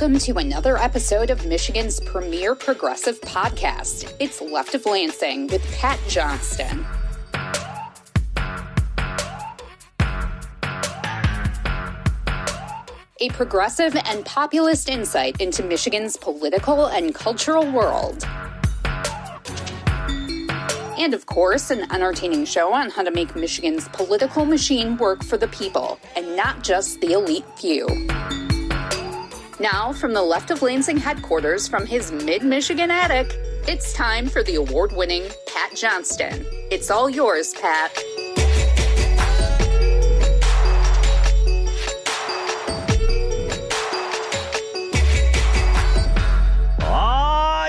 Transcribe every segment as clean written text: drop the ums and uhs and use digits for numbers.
Welcome to another episode of Michigan's premier progressive podcast. It's Left of Lansing with Pat Johnston. A progressive and populist insight into Michigan's political and cultural world. And of course, an entertaining show on how to make Michigan's political machine work for the people, and not just the elite few. Now, from the Left of Lansing headquarters from his mid-Michigan attic, it's time for the award-winning Pat Johnston. It's all yours, Pat.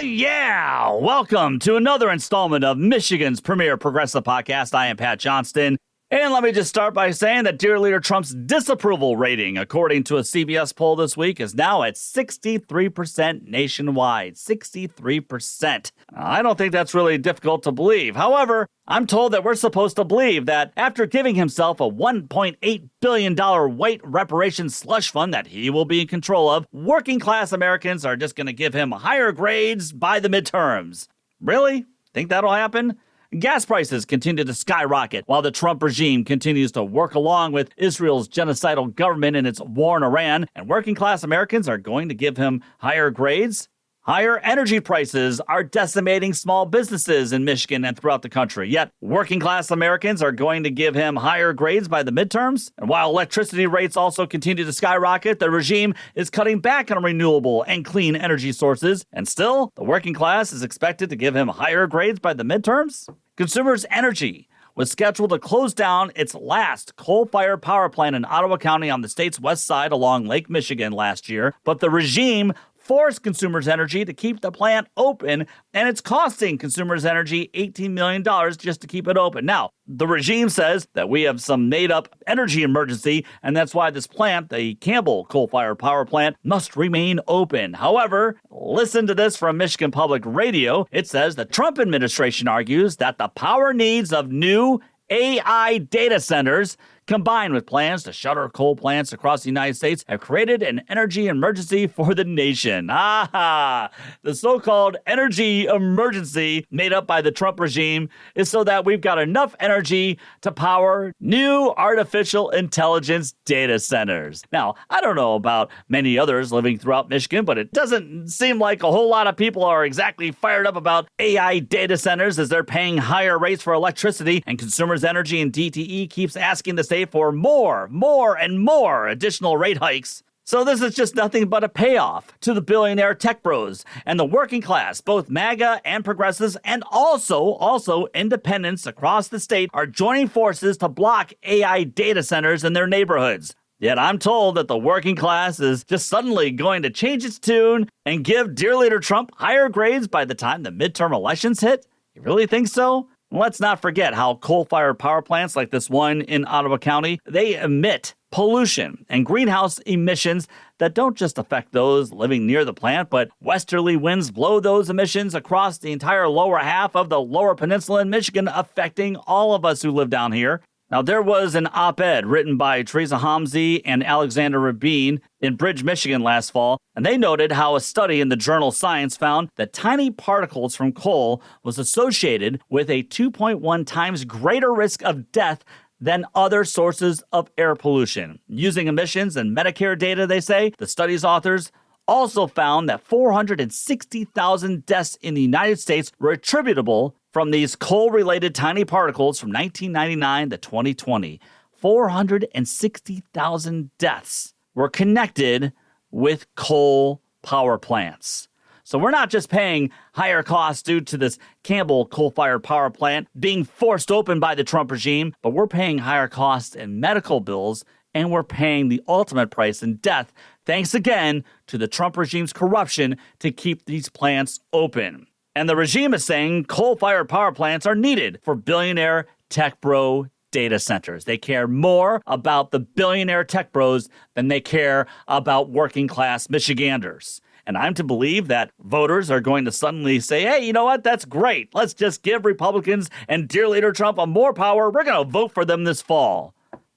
Yeah! Welcome to another installment of Michigan's premier progressive podcast. I am Pat Johnston. And let me just start by saying that dear leader Trump's disapproval rating, according to a CBS poll this week, is now at 63% nationwide. 63%. I don't think that's really difficult to believe. However, I'm told that we're supposed to believe that after giving himself a $1.8 billion white reparations slush fund that he will be in control of, working class Americans are just going to give him higher grades by the midterms. Really? Think that'll happen? Gas prices continue to skyrocket while the Trump regime continues to work along with Israel's genocidal government in its war in Iran, and working class Americans are going to give him higher grades. Higher energy prices are decimating small businesses in Michigan and throughout the country, yet working class Americans are going to give him higher grades by the midterms. And while electricity rates also continue to skyrocket, the regime is cutting back on renewable and clean energy sources, and still, the working class is expected to give him higher grades by the midterms. Consumers Energy was scheduled to close down its last coal-fired power plant in Ottawa County on the state's west side along Lake Michigan last year, but the regime forced Consumers Energy to keep the plant open, and it's costing Consumers Energy $18 million just to keep it open. Now, the regime says that we have some made-up energy emergency, and that's why this plant, the Campbell coal-fired power plant, must remain open. However, listen to this from Michigan Public Radio. It says the Trump administration argues that the power needs of new AI data centers, combined with plans to shutter coal plants across the United States, have created an energy emergency for the nation. The so-called energy emergency made up by the Trump regime is so that we've got enough energy to power new artificial intelligence data centers. Now, I don't know about many others living throughout Michigan, but it doesn't seem like a whole lot of people are exactly fired up about AI data centers as they're paying higher rates for electricity, and Consumers Energy and DTE keeps asking the state for more and more additional rate hikes. So this is just nothing but a payoff to the billionaire tech bros and the working class. Both MAGA and progressives and also independents across the state are joining forces to block AI data centers in their neighborhoods. Yet I'm told that the working class is just suddenly going to change its tune and give dear leader Trump higher grades by the time the midterm elections hit. You really think so? Let's not forget how coal-fired power plants like this one in Ottawa County, they emit pollution and greenhouse emissions that don't just affect those living near the plant, but westerly winds blow those emissions across the entire lower half of the lower peninsula in Michigan, affecting all of us who live down here. Now, there was an op-ed written by Teresa Homsey and Alexander Rabin in Bridge, Michigan last fall, and they noted how a study in the journal Science found that tiny particles from coal was associated with a 2.1 times greater risk of death than other sources of air pollution. Using emissions and Medicare data, they say, the study's authors also found that 460,000 deaths in the United States were attributable from these coal-related tiny particles from 1999 to 2020. 460,000 deaths were connected with coal power plants. So we're not just paying higher costs due to this Campbell coal-fired power plant being forced open by the Trump regime, but we're paying higher costs in medical bills, and we're paying the ultimate price in death, thanks again to the Trump regime's corruption to keep these plants open. And the regime is saying coal-fired power plants are needed for billionaire tech bro data centers. They care more about the billionaire tech bros than they care about working class Michiganders. And I'm to believe that voters are going to suddenly say, hey, you know what? That's great. Let's just give Republicans and dear leader Trump more power. We're going to vote for them this fall.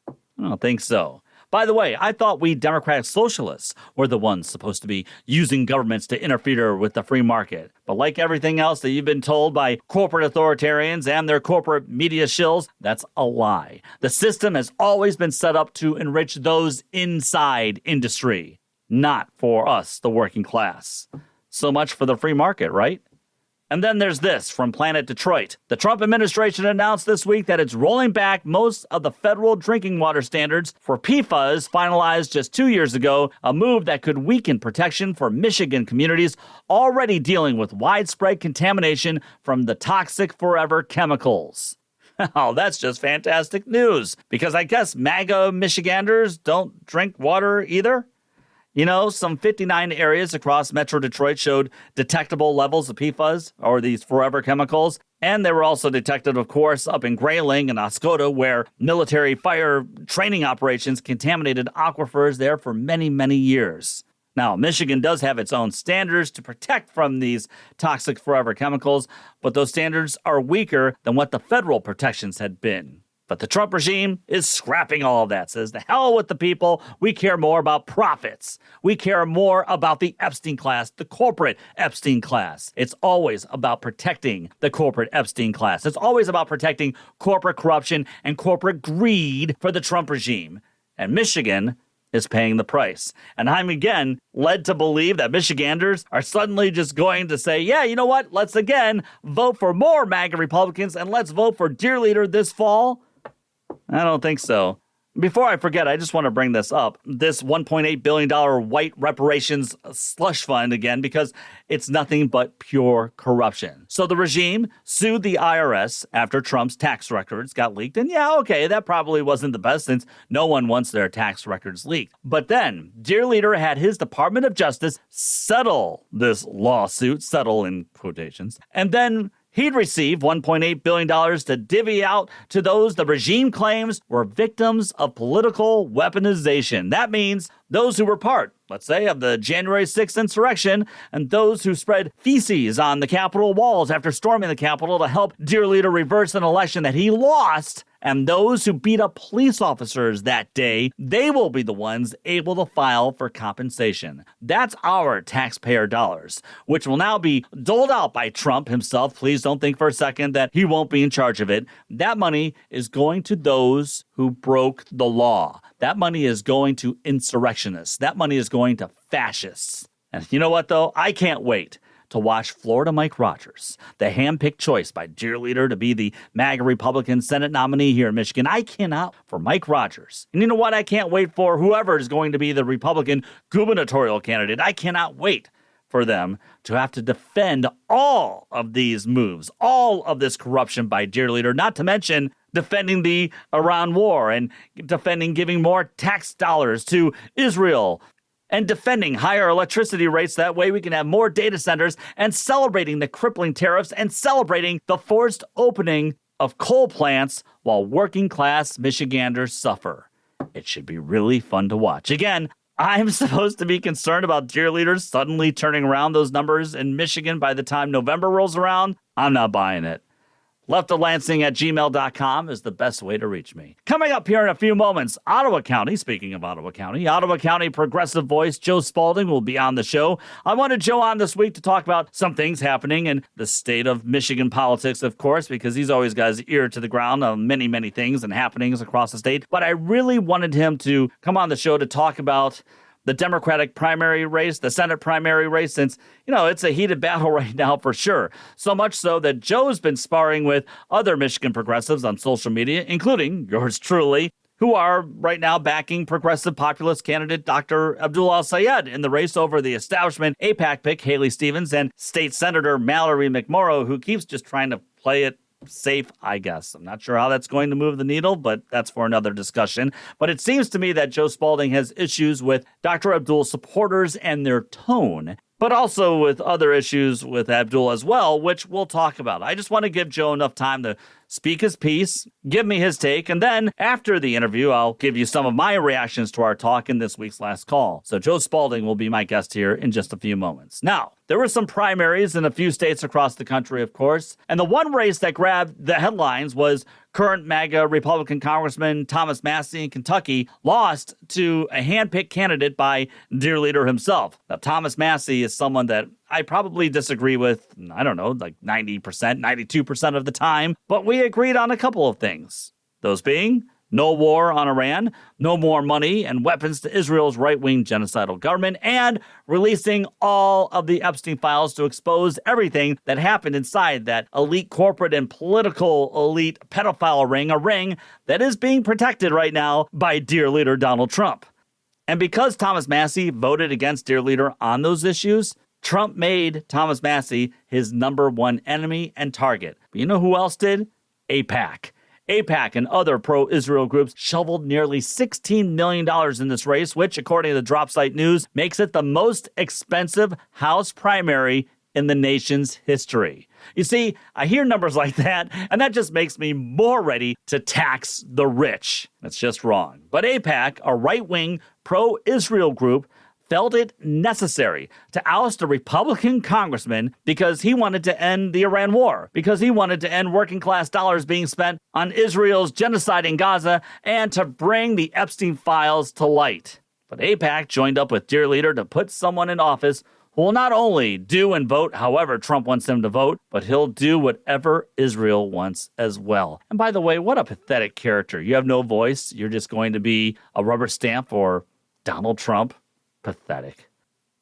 I don't think so. By the way, I thought we Democratic Socialists were the ones supposed to be using governments to interfere with the free market. But like everything else that you've been told by corporate authoritarians and their corporate media shills, that's a lie. The system has always been set up to enrich those inside industry, not for us, the working class. So much for the free market, right? And then there's this from Planet Detroit. The Trump administration announced this week that it's rolling back most of the federal drinking water standards for PFAS finalized just 2 years ago, a move that could weaken protection for Michigan communities already dealing with widespread contamination from the toxic forever chemicals. Oh, that's just fantastic news, because I guess MAGA Michiganders don't drink water either. You know, some 59 areas across Metro Detroit showed detectable levels of PFAS, or these forever chemicals. And they were also detected, of course, up in Grayling and Oscoda, where military fire training operations contaminated aquifers there for many, many years. Now, Michigan does have its own standards to protect from these toxic forever chemicals, but those standards are weaker than what the federal protections had been. But the Trump regime is scrapping all of that, says, the hell with the people. We care more about profits. We care more about the Epstein class, the corporate Epstein class. It's always about protecting the corporate Epstein class. It's always about protecting corporate corruption and corporate greed for the Trump regime. And Michigan is paying the price. And I'm again led to believe that Michiganders are suddenly just going to say, yeah, you know what? Let's again vote for more MAGA Republicans and let's vote for Dear Leader this fall. I don't think so. Before I forget, I just want to bring this up, this $1.8 billion white reparations slush fund again, because it's nothing but pure corruption. So the regime sued the IRS after Trump's tax records got leaked. And yeah, okay, that probably wasn't the best since no one wants their tax records leaked. But then Dear Leader had his Department of Justice settle this lawsuit, settle in quotations, and then he'd receive $1.8 billion to divvy out to those the regime claims were victims of political weaponization. That means those who were part, let's say, of the January 6th insurrection, and those who spread feces on the Capitol walls after storming the Capitol to help Dear Leader reverse an election that he lost, and those who beat up police officers that day, they will be the ones able to file for compensation. That's our taxpayer dollars, which will now be doled out by Trump himself. Please don't think for a second that he won't be in charge of it. That money is going to those who broke the law. That money is going to insurrectionists. That money is going to fascists. And you know what, though? I can't wait to watch Florida Mike Rogers, the hand-picked choice by Dear Leader to be the MAGA Republican Senate nominee here in Michigan. I cannot for Mike Rogers. And you know what? I can't wait for whoever is going to be the Republican gubernatorial candidate. I cannot wait for them to have to defend all of these moves, all of this corruption by Dear Leader, not to mention defending the Iran war and defending giving more tax dollars to Israel and defending higher electricity rates. That way we can have more data centers, and celebrating the crippling tariffs and celebrating the forced opening of coal plants while working class Michiganders suffer. It should be really fun to watch. Again, I'm supposed to be concerned about Dear Leaders suddenly turning around those numbers in Michigan by the time November rolls around. I'm not buying it. leftoflansing@gmail.com is the best way to reach me. Coming up here in a few moments, Ottawa County, speaking of Ottawa County progressive voice Joe Spaulding will be on the show. I wanted Joe on this week to talk about some things happening in the state of Michigan politics, of course, because he's always got his ear to the ground on many, many things and happenings across the state. But I really wanted him to come on the show to talk about the Democratic primary race, the Senate primary race, since, it's a heated battle right now for sure. So much so that Joe's been sparring with other Michigan progressives on social media, including yours truly, who are right now backing progressive populist candidate Dr. Abdul Al-Sayed in the race over the establishment AIPAC pick Haley Stevens and State Senator Mallory McMorrow, who keeps just trying to play it safe, I guess. I'm not sure how that's going to move the needle, but that's for another discussion. But it seems to me that Joe Spaulding has issues with Dr. Abdul's supporters and their tone, but also with other issues with Abdul as well, which we'll talk about. I just want to give Joe enough time to speak his piece, give me his take, and then after the interview, I'll give you some of my reactions to our talk in this week's last call. So Joe Spaulding will be my guest here in just a few moments. Now, there were some primaries in a few states across the country, of course, and the one race that grabbed the headlines was Current MAGA Republican Congressman Thomas Massie in Kentucky lost to a hand-picked candidate by Dear Leader himself. Now, Thomas Massie is someone that I probably disagree with, I don't know, like 90%, 92% of the time, but we agreed on a couple of things. Those being no war on Iran, no more money and weapons to Israel's right-wing genocidal government, and releasing all of the Epstein files to expose everything that happened inside that elite corporate and political elite pedophile ring, a ring that is being protected right now by Dear Leader Donald Trump. And because Thomas Massie voted against Dear Leader on those issues, Trump made Thomas Massie his number one enemy and target. But you know who else did? AIPAC. AIPAC and other pro-Israel groups shoveled nearly $16 million in this race, which, according to the Drop Site News, makes it the most expensive House primary in the nation's history. You see, I hear numbers like that, and that just makes me more ready to tax the rich. That's just wrong. But AIPAC, a right-wing pro-Israel group, felt it necessary to oust a Republican congressman because he wanted to end the Iran war, because he wanted to end working-class dollars being spent on Israel's genocide in Gaza, and to bring the Epstein files to light. But AIPAC joined up with Dear Leader to put someone in office who will not only do and vote however Trump wants him to vote, but he'll do whatever Israel wants as well. And by the way, what a pathetic character. You have no voice. You're just going to be a rubber stamp for Donald Trump. Pathetic.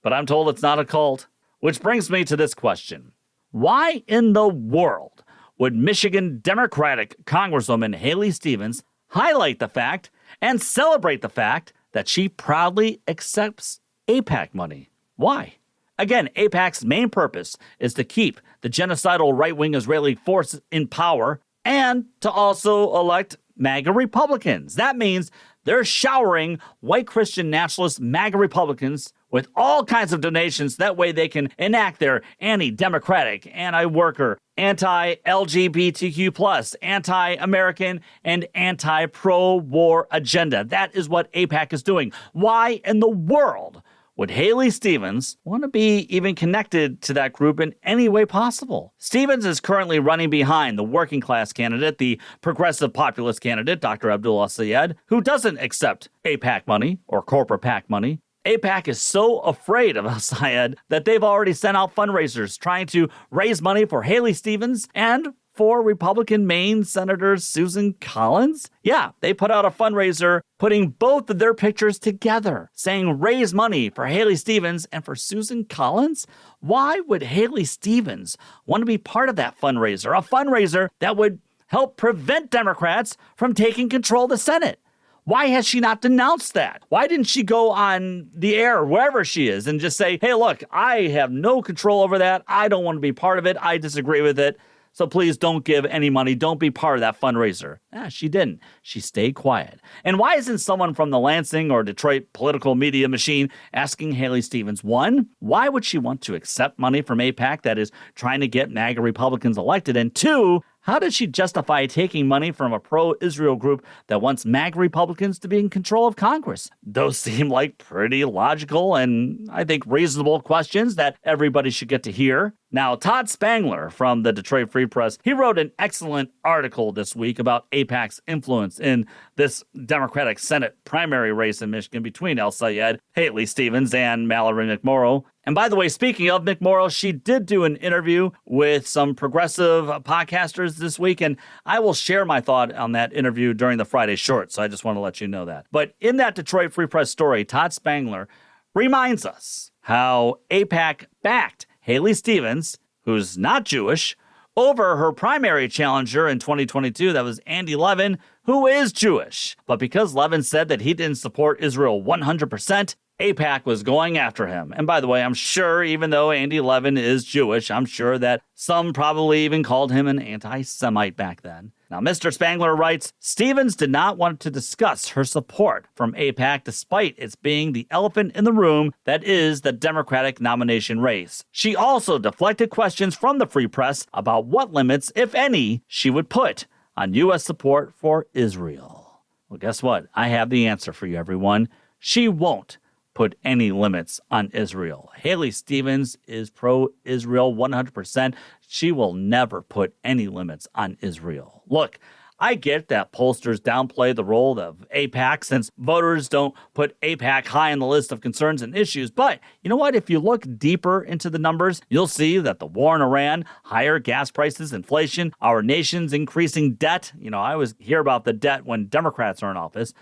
But I'm told it's not a cult. Which brings me to this question. Why in the world would Michigan Democratic Congresswoman Haley Stevens highlight the fact and celebrate the fact that she proudly accepts AIPAC money? Why? Again, AIPAC's main purpose is to keep the genocidal right-wing Israeli force in power and to also elect MAGA Republicans. That means they're showering white Christian nationalist MAGA Republicans with all kinds of donations. That way they can enact their anti-democratic, anti-worker, anti-LGBTQ+, anti-American, and anti-pro-war agenda. That is what AIPAC is doing. Why in the world would Haley Stevens want to be even connected to that group in any way possible? Stevens is currently running behind the working class candidate, the progressive populist candidate, Dr. Abdullah Syed, who doesn't accept AIPAC money or corporate PAC money. AIPAC is so afraid of Syed that they've already sent out fundraisers trying to raise money for Haley Stevens and for Republican Maine Senator Susan Collins? Yeah, they put out a fundraiser putting both of their pictures together, saying raise money for Haley Stevens and for Susan Collins? Why would Haley Stevens want to be part of that fundraiser? A fundraiser that would help prevent Democrats from taking control of the Senate. Why has she not denounced that? Why didn't she go on the air, wherever she is, and just say, hey, look, I have no control over that. I don't want to be part of it. I disagree with it. So please don't give any money. Don't be part of that fundraiser. She didn't. She stayed quiet. And why isn't someone from the Lansing or Detroit political media machine asking Haley Stevens, one, why would she want to accept money from AIPAC that is trying to get MAGA Republicans elected? And two, how does she justify taking money from a pro-Israel group that wants MAGA Republicans to be in control of Congress? Those seem like pretty logical and, I think, reasonable questions that everybody should get to hear. Now, Todd Spangler from the Detroit Free Press, he wrote an excellent article this week about AIPAC's influence in this Democratic Senate primary race in Michigan between El Sayed, Haley Stevens, and Mallory McMorrow. And by the way, speaking of McMorrow, she did do an interview with some progressive podcasters this week, and I will share my thought on that interview during the Friday Short, so I just want to let you know that. But in that Detroit Free Press story, Todd Spangler reminds us how AIPAC backed Haley Stevens, who's not Jewish, over her primary challenger in 2022, that was Andy Levin, who is Jewish. But because Levin said that he didn't support Israel 100%, AIPAC was going after him. And by the way, I'm sure even though Andy Levin is Jewish, I'm sure that some probably even called him an anti-Semite back then. Now, Mr. Spangler writes, Stevens did not want to discuss her support from AIPAC despite its being the elephant in the room that is the Democratic nomination race. She also deflected questions from the Free Press about what limits, if any, she would put on U.S. support for Israel. Well, guess what? I have the answer for you, everyone. She won't put any limits on Israel. Haley Stevens is pro-Israel 100%. She will never put any limits on Israel. Look, I get that pollsters downplay the role of AIPAC since voters don't put AIPAC high on the list of concerns and issues. But you know what? If you look deeper into the numbers, you'll see that the war in Iran, higher gas prices, inflation, our nation's increasing debt. I always hear about the debt when Democrats are in office.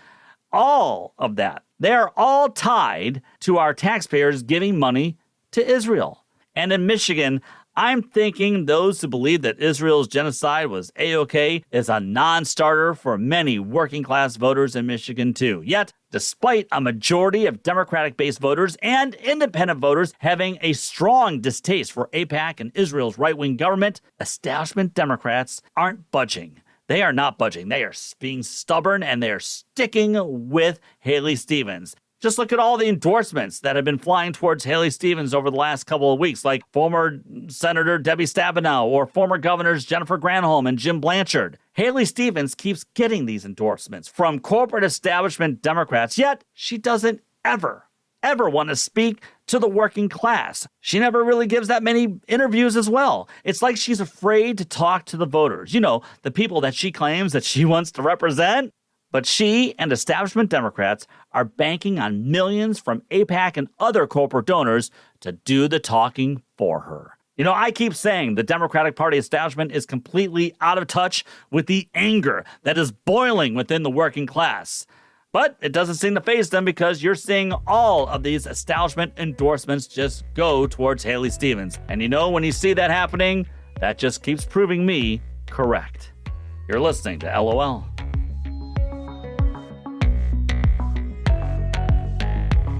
All of that, they are all tied to our taxpayers giving money to Israel. And in Michigan, I'm thinking those who believe that Israel's genocide was A-OK is a non-starter for many working-class voters in Michigan, too. Yet, despite a majority of Democratic-based voters and independent voters having a strong distaste for AIPAC and Israel's right-wing government, establishment Democrats aren't budging. They are not budging. They are being stubborn, and they are sticking with Haley Stevens. Just look at all the endorsements that have been flying towards Haley Stevens over the last couple of weeks, like former Senator Debbie Stabenow or former governors Jennifer Granholm and Jim Blanchard. Haley Stevens keeps getting these endorsements from corporate establishment Democrats, yet she doesn't ever want to speak to the working class. She never really gives that many interviews as well. It's like she's afraid to talk to the voters, the people that she claims that she wants to represent. But she and establishment Democrats are banking on millions from AIPAC and other corporate donors to do the talking for her. I keep saying the Democratic Party establishment is completely out of touch with the anger that is boiling within the working class. But it doesn't seem to faze them because you're seeing all of these establishment endorsements just go towards Haley Stevens. And when you see that happening, that just keeps proving me correct. You're listening to LOL.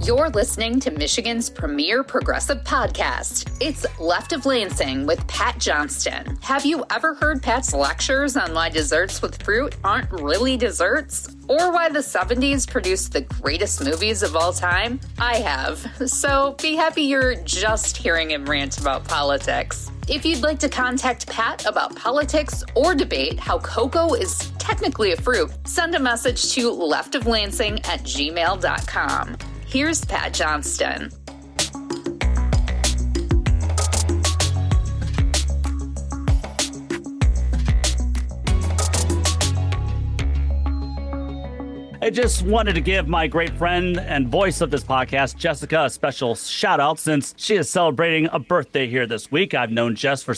You're listening to Michigan's premier progressive podcast. It's Left of Lansing with Pat Johnston. Have you ever heard Pat's lectures on why desserts with fruit aren't really desserts? Or why the 70s produced the greatest movies of all time? I have. So be happy you're just hearing him rant about politics. If you'd like to contact Pat about politics or debate how cocoa is technically a fruit, send a message to leftoflansing@gmail.com. Here's Pat Johnston. I just wanted to give my great friend and voice of this podcast, Jessica, a special shout out since she is celebrating a birthday here this week. I've known Jess for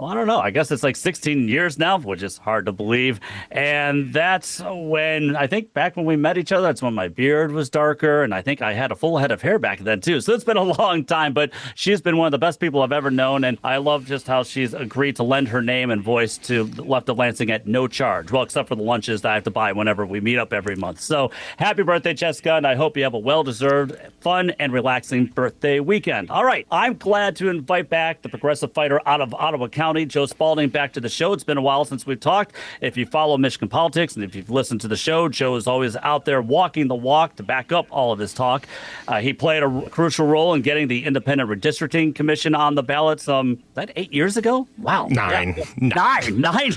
I don't know. I guess it's like 16 years now, which is hard to believe. And that's when, I think back when we met each other, that's when my beard was darker. And I think I had a full head of hair back then, too. So it's been a long time, but she's been one of the best people I've ever known. And I love just how she's agreed to lend her name and voice to Left of Lansing at no charge. Well, except for the lunches that I have to buy whenever we meet up every month. So happy birthday, Jessica. And I hope you have a well-deserved, fun, and relaxing birthday weekend. All right. I'm glad to invite back the progressive fighter out of Ottawa County, Joe Spaulding, back to the show. It's been a while since we've talked. If you follow Michigan politics and if you've listened to the show, Joe is always out there walking the walk to back up all of his talk. He played a crucial role in getting the Independent Redistricting Commission on the ballot was that 8 years ago? Wow. Nine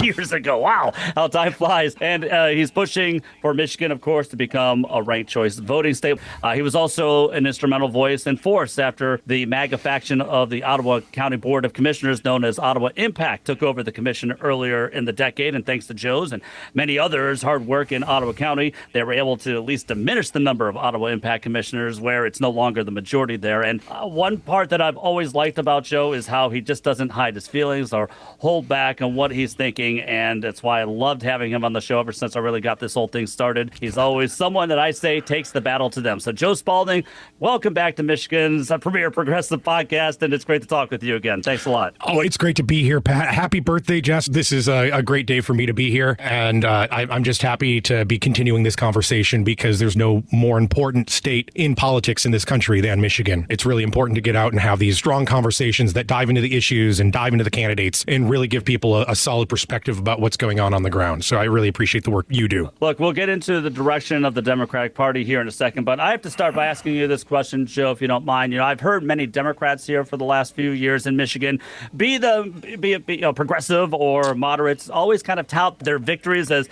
Years ago. Wow. How time flies. And he's pushing for Michigan, of course, to become a ranked choice voting state. He was also an instrumental voice and force after the MAGA faction of the Ottawa County Board of Commissioners, known as Ottawa AIPAC, took over the commission earlier in the decade. And thanks to Joe's and many others' hard work in Ottawa County, they were able to at least diminish the number of Ottawa AIPAC commissioners where it's no longer the majority there. And one part that I've always liked about Joe is how he just doesn't hide his feelings or hold back on what he's thinking. And that's why I loved having him on the show ever since I really got this whole thing started. He's always someone that I say takes the battle to them. So Joe Spaulding, welcome back to Michigan's premier progressive podcast. And it's great to talk with you again. Thanks a lot. Oh, it's great to be here, Pat. Happy birthday, Jess. This is a great day for me to be here. And I'm just happy to be continuing this conversation because there's no more important state in politics in this country than Michigan. It's really important to get out and have these strong conversations that dive into the issues and dive into the candidates and really give people a solid perspective about what's going on the ground. So I really appreciate the work you do. Look, we'll get into the direction of the Democratic Party here in a second, but I have to start by asking you this question, Joe, if you don't mind. I've heard many Democrats here for the last few years in Michigan be progressive or moderates always kind of tout their victories as,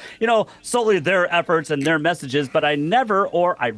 solely their efforts and their messages, but I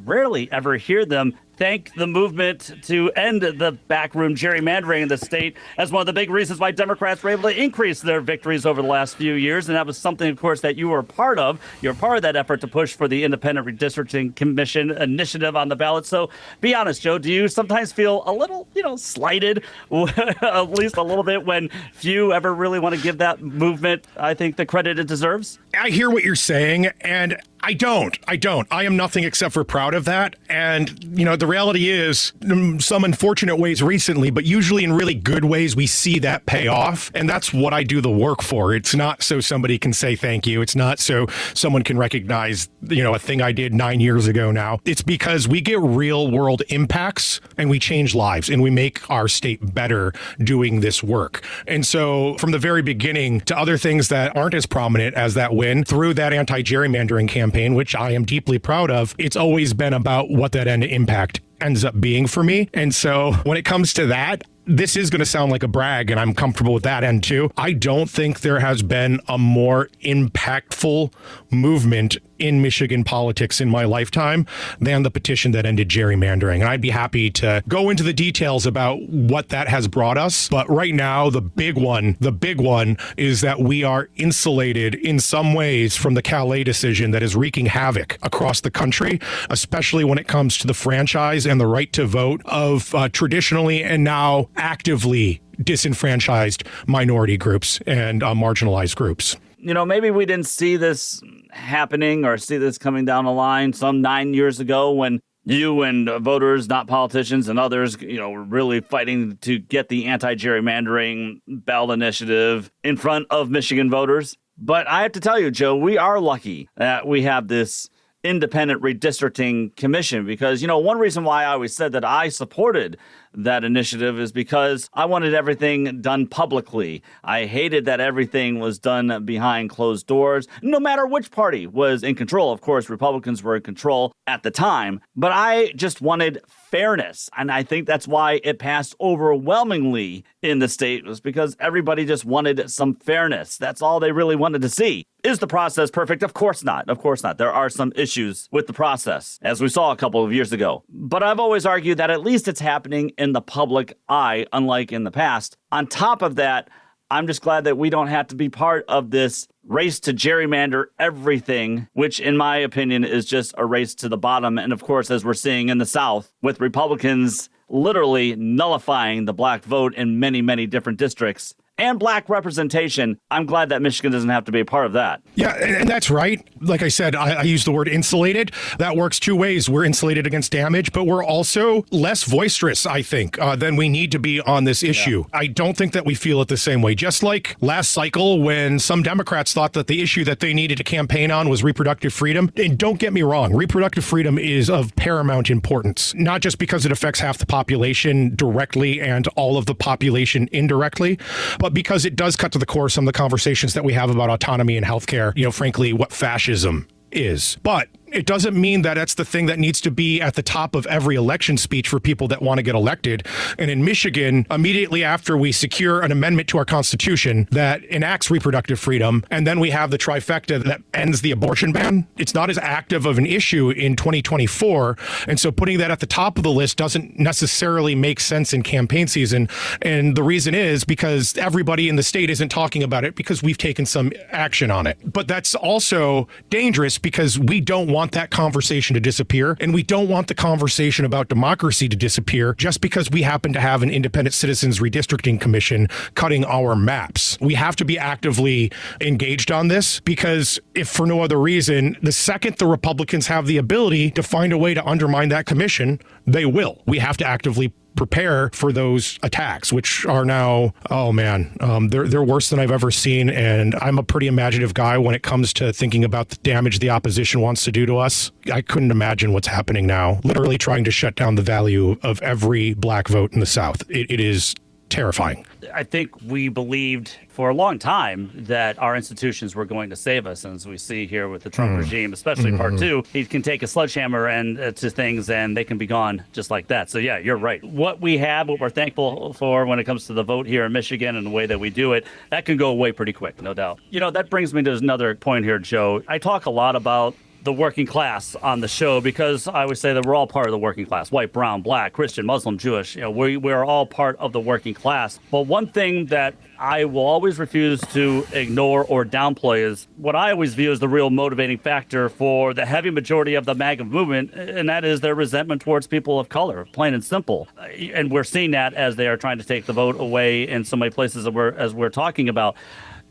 rarely ever hear them thank the movement to end the backroom gerrymandering in the state as one of the big reasons why Democrats were able to increase their victories over the last few years. And that was something, of course, that you were a part of. You're part of that effort to push for the Independent Redistricting Commission initiative on the ballot. So be honest, Joe, do you sometimes feel a little, slighted, at least a little bit, when few ever really want to give that movement, I think, the credit it deserves? I hear what you're saying, and I don't. I am nothing except for proud of that. And, the reality is, some unfortunate ways recently, but usually in really good ways, we see that pay off. And that's what I do the work for. It's not so somebody can say thank you. It's not so someone can recognize, a thing I did 9 years ago now. It's because we get real world impacts and we change lives and we make our state better doing this work. And so from the very beginning to other things that aren't as prominent as that win, through that anti-gerrymandering campaign, which I am deeply proud of, it's always been about what that end impact ends up being for me. And so when it comes to that, this is going to sound like a brag, and I'm comfortable with that end too. I don't think there has been a more impactful movement in Michigan politics in my lifetime than the petition that ended gerrymandering. And I'd be happy to go into the details about what that has brought us. But right now, the big one is that we are insulated in some ways from the Calais decision that is wreaking havoc across the country, especially when it comes to the franchise and the right to vote of traditionally and now actively disenfranchised minority groups and marginalized groups. Maybe we didn't see this happening or see this coming down the line some 9 years ago when you and voters, not politicians, and others, were really fighting to get the anti-gerrymandering ballot initiative in front of Michigan voters. But I have to tell you, Joe, we are lucky that we have this Independent Redistricting Commission because, one reason why I always said that I supported that initiative is because I wanted everything done publicly. I hated that everything was done behind closed doors, no matter which party was in control. Of course, Republicans were in control at the time, but I just wanted fairness. And I think that's why it passed overwhelmingly in the state, was because everybody just wanted some fairness. That's all they really wanted to see. Is the process perfect? Of course not. Of course not. There are some issues with the process, as we saw a couple of years ago. But I've always argued that at least it's happening in the public eye, unlike in the past. On top of that, I'm just glad that we don't have to be part of this race to gerrymander everything, which in my opinion is just a race to the bottom. And of course, as we're seeing in the South, with Republicans literally nullifying the black vote in many, many different districts, and black representation, I'm glad that Michigan doesn't have to be a part of that. Yeah, and that's right. Like I said, I use the word insulated. That works two ways. We're insulated against damage, but we're also less boisterous, I think, than we need to be on this issue. Yeah. I don't think that we feel it the same way. Just like last cycle when some Democrats thought that the issue that they needed to campaign on was reproductive freedom. And don't get me wrong, reproductive freedom is of paramount importance, not just because it affects half the population directly and all of the population indirectly, but because it does cut to the core of some of the conversations that we have about autonomy and healthcare, frankly, what fascism is. But it doesn't mean that that's the thing that needs to be at the top of every election speech for people that want to get elected. And in Michigan, immediately after we secure an amendment to our Constitution that enacts reproductive freedom, and then we have the trifecta that ends the abortion ban, it's not as active of an issue in 2024. And so putting that at the top of the list doesn't necessarily make sense in campaign season. And the reason is because everybody in the state isn't talking about it because we've taken some action on it. But that's also dangerous because we don't want that conversation to disappear, and we don't want the conversation about democracy to disappear just because we happen to have an independent citizens redistricting commission cutting our maps. We have to be actively engaged on this because if for no other reason, the second the Republicans have the ability to find a way to undermine that commission, they will. We have to actively prepare for those attacks, which are now, they're worse than I've ever seen. And I'm a pretty imaginative guy when it comes to thinking about the damage the opposition wants to do to us. I couldn't imagine what's happening now, literally trying to shut down the value of every black vote in the South. It is terrifying. I think we believed for a long time that our institutions were going to save us. And as we see here with the Trump regime, especially part two, he can take a sledgehammer and to things and they can be gone just like that. So yeah, you're right. What we have, what we're thankful for when it comes to the vote here in Michigan and the way that we do it, that can go away pretty quick, no doubt. That brings me to another point here, Joe. I talk a lot about the working class on the show because I always say that we're all part of the working class, white, brown, black, Christian, Muslim, Jewish. We're all part of the working class. But one thing that I will always refuse to ignore or downplay is what I always view as the real motivating factor for the heavy majority of the MAGA movement, and that is their resentment towards people of color, plain and simple. And we're seeing that as they are trying to take the vote away in so many places that we're talking about.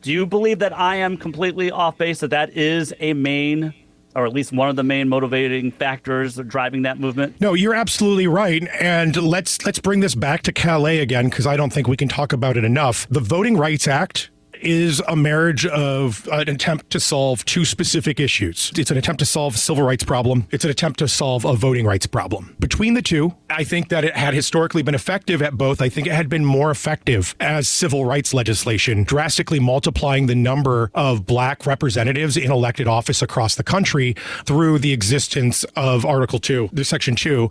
Do you believe that I am completely off base, that is a main, or at least one of the main motivating factors driving that movement? No, you're absolutely right. And let's bring this back to Calais again, because I don't think we can talk about it enough. The Voting Rights Act is a marriage of an attempt to solve two specific issues. It's an attempt to solve a civil rights problem. It's an attempt to solve a voting rights problem. Between the two, I think that it had historically been effective at both. I think it had been more effective as civil rights legislation, drastically multiplying the number of black representatives in elected office across the country through the existence of Article 2, the Section 2,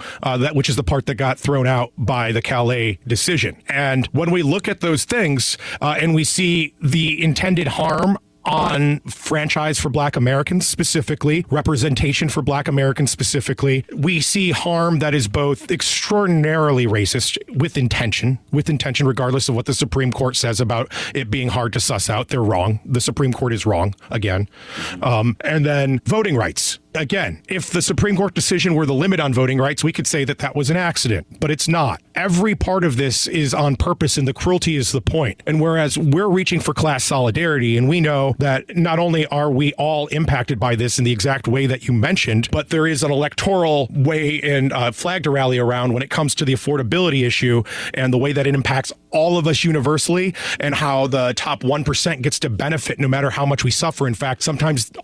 which is the part that got thrown out by the Calais decision. And when we look at those things and we see the intended harm on franchise for Black Americans specifically, representation for Black Americans specifically, we see harm that is both extraordinarily racist with intention, regardless of what the Supreme Court says about it being hard to suss out. They're wrong. The Supreme Court is wrong again. And then voting rights. Again, if the Supreme Court decision were the limit on voting rights, we could say that that was an accident, but it's not. Every part of this is on purpose, and the cruelty is the point. And whereas we're reaching for class solidarity, and we know that not only are we all impacted by this in the exact way that you mentioned, but there is an electoral way and flag to rally around when it comes to the affordability issue and the way that it impacts all of us universally and how the top 1% gets to benefit no matter how much we suffer. In fact,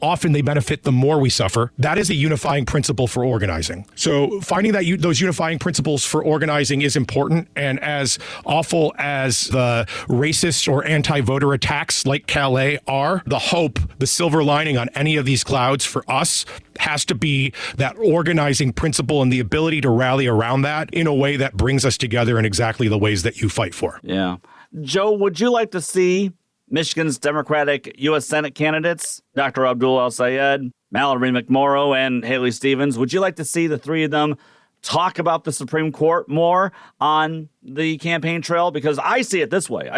often they benefit the more we suffer. That is a unifying principle for organizing. So finding that those unifying principles for organizing is important. And as awful as the racist or anti-voter attacks like Calais are, the hope, the silver lining on any of these clouds for us has to be that organizing principle and the ability to rally around that in a way that brings us together in exactly the ways that you fight for. Yeah. Joe, would you like to see Michigan's Democratic U.S. Senate candidates, Dr. Abdul El-Sayed, Mallory McMorrow, and Haley Stevens, would you like to see the three of them talk about the Supreme Court more on the campaign trail? Because I see it this way.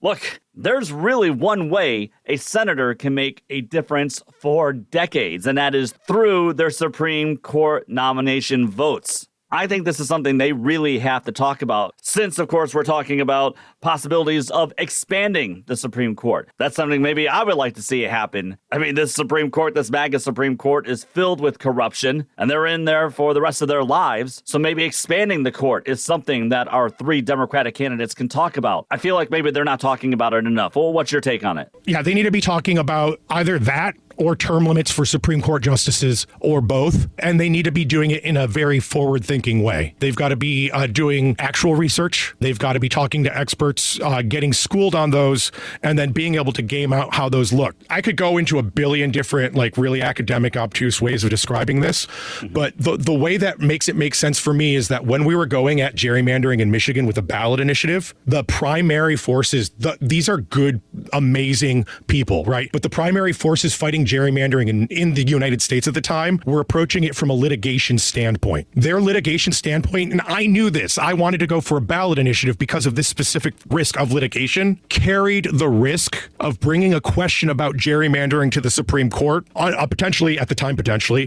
Look, there's really one way a senator can make a difference for decades, and that is through their Supreme Court nomination votes. I think this is something they really have to talk about since, of course, we're talking about possibilities of expanding the Supreme Court. That's something maybe I would like to see happen. I mean, this Supreme Court, this MAGA Supreme Court is filled with corruption, and they're in there for the rest of their lives. So maybe expanding the court is something that our three Democratic candidates can talk about. I feel like maybe they're not talking about it enough. Well, what's your take on it? Yeah, they need to be talking about either that or term limits for Supreme Court justices, or both. And they need to be doing it in a very forward-thinking way. They've got to be doing actual research. They've got to be talking to experts, getting schooled on those, and then being able to game out how those look. I could go into a billion different, really academic, obtuse ways of describing this, but the way that makes it make sense for me is that when we were going at gerrymandering in Michigan with a ballot initiative, the primary forces, these are good, amazing people, right? But the primary forces fighting gerrymandering in the United States at the time were approaching it from a litigation standpoint. Their litigation standpoint, and I knew this, I wanted to go for a ballot initiative because of this specific risk of litigation, carried the risk of bringing a question about gerrymandering to the Supreme Court, potentially,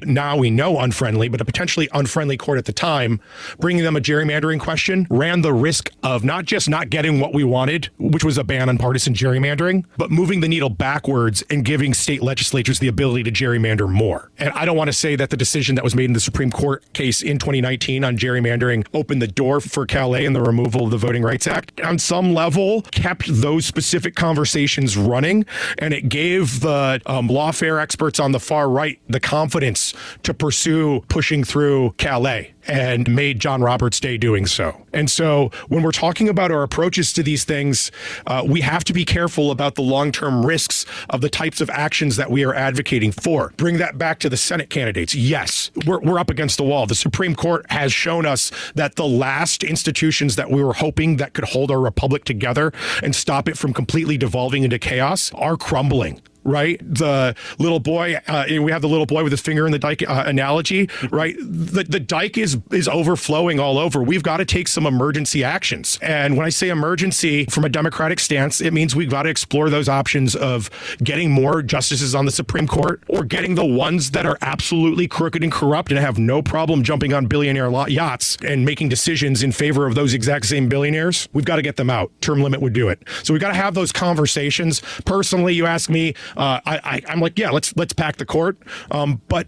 now we know unfriendly, but a potentially unfriendly court at the time, bringing them a gerrymandering question, ran the risk of not just not getting what we wanted, which was a ban on partisan gerrymandering, but moving the needle backwards and giving state legislatures the ability to gerrymander more. And I don't want to say that the decision that was made in the Supreme Court case in 2019 on gerrymandering opened the door for Calais and the removal of the Voting Rights Act. On some level, kept those specific conversations running, and it gave the lawfare experts on the far right the confidence to pursue pushing through Calais, and made John Roberts Day doing so. And so when we're talking about our approaches to these things, we have to be careful about the long-term risks of the types of actions that we are advocating for. Bring that back to the Senate candidates. Yes, we're up against the wall. The Supreme Court has shown us that the last institutions that we were hoping that could hold our republic together and stop it from completely devolving into chaos are crumbling. right? The little boy, we have the little boy with his finger in the dike analogy, right? The dike is overflowing all over. We've got to take some emergency actions. And when I say emergency from a Democratic stance, it means we've got to explore those options of getting more justices on the Supreme Court, or getting the ones that are absolutely crooked and corrupt and have no problem jumping on billionaire yachts and making decisions in favor of those exact same billionaires. We've got to get them out. Term limit would do it. So we've got to have those conversations. Personally, you ask me, I'm like, yeah, let's pack the court. But